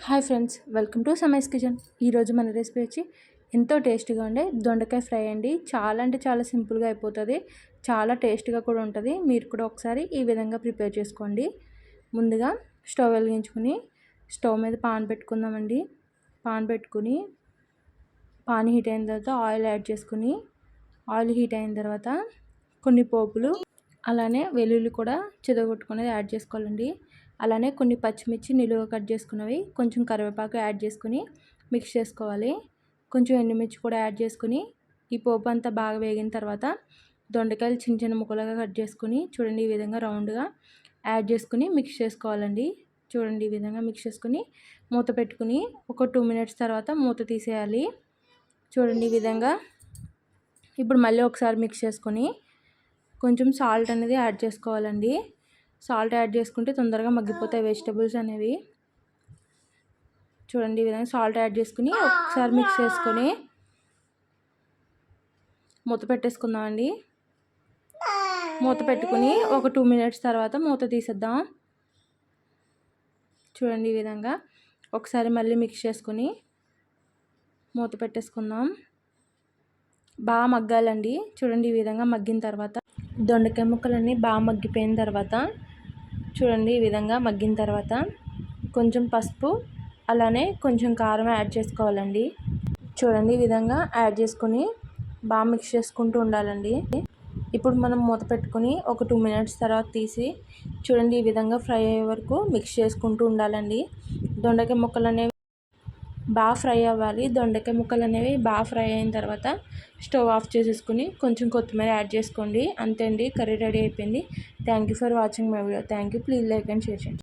Hi friends, welcome to Samai's kitchen. ఈరోజు మన recipe వచ్చి ఎంతో టేస్టీగా ఉండే దొండకాయ ఫ్రై అండి. చాలా అంటే చాలా సింపుల్గా అయిపోతుంది, చాలా టేస్టీగా కూడా ఉంటుంది. మీరు కూడా ఒకసారి ఈ విధంగా ప్రిపేర్ చేసుకోండి. ముందుగా స్టవ్ వెలిగించుకుని స్టవ్ మీద పాన్ పెట్టుకుందామండి. పాన్ పెట్టుకుని పాన్ హీట్ అయిన తర్వాత ఆయిల్ యాడ్ చేసుకుని, ఆయిల్ హీట్ అయిన తర్వాత కొన్ని పోపులు అలానే వెల్లుల్లి కూడా చితగొట్టుకునేది యాడ్ చేసుకోవాలండి. అలానే కొన్ని పచ్చిమిర్చి నిలువుగా కట్ చేసుకున్నవి, కొంచెం కరివేపాకు యాడ్ చేసుకుని మిక్స్ చేసుకోవాలి. కొంచెం ఎండుమిర్చి కూడా యాడ్ చేసుకుని ఈ పోపు అంతా బాగా వేగిన తర్వాత దొండకాయలు చిన్న చిన్న ముక్కలుగా కట్ చేసుకుని చూడండి ఈ విధంగా రౌండ్గా యాడ్ చేసుకుని మిక్స్ చేసుకోవాలండి. చూడండి ఈ విధంగా మిక్స్ చేసుకుని మూత పెట్టుకుని ఒక 2 మినిట్స్ తర్వాత మూత తీసేయాలి. చూడండి ఈ విధంగా. ఇప్పుడు మళ్ళీ ఒకసారి మిక్స్ చేసుకొని కొంచెం సాల్ట్ అనేది యాడ్ చేసుకోవాలండి. సాల్ట్ యాడ్ చేసుకుంటే తొందరగా మగ్గిపోతాయి వెజిటబుల్స్ అనేవి. చూడండి ఈ విధంగా సాల్ట్ యాడ్ చేసుకుని ఒకసారి మిక్స్ చేసుకొని మూత పెట్టేసుకుందామండి. మూత పెట్టుకుని ఒక 2 మినిట్స్ తర్వాత మూత తీసేద్దాం. చూడండి ఈ విధంగా ఒకసారి మళ్ళీ మిక్స్ చేసుకుని మూత పెట్టేసుకుందాం. బాగా మగ్గాలండి. చూడండి ఈ విధంగా మగ్గిన తర్వాత దొండకాయ ముక్కలన్నీ బాగా మగ్గిపోయిన తర్వాత చూడండి ఈ విధంగా మగ్గిన తర్వాత కొంచెం పసుపు అలానే కొంచెం కారం యాడ్ చేసుకోవాలండి. చూడండి ఈ విధంగా యాడ్ చేసుకొని బాగా మిక్స్ చేసుకుంటూ ఉండాలండి. ఇప్పుడు మనం మూత పెట్టుకుని ఒక 2 మినిట్స్ తర్వాత తీసి చూడండి ఈ విధంగా ఫ్రై అయ్యే వరకు మిక్స్ చేసుకుంటూ ఉండాలండి. దొండకాయ ముక్కలు అనేవి బాగా ఫ్రై అవ్వాలి. దొండకాయ ముక్కలు అనేవి బాగా ఫ్రై అయిన తర్వాత స్టవ్ ఆఫ్ చేసేసుకుని కొంచెం కొత్తిమీర యాడ్ చేసుకోండి. అంతే అండి, కర్రీ రెడీ అయిపోయింది. Thank you for watching my video. Thank you. Please like and share చేయండి.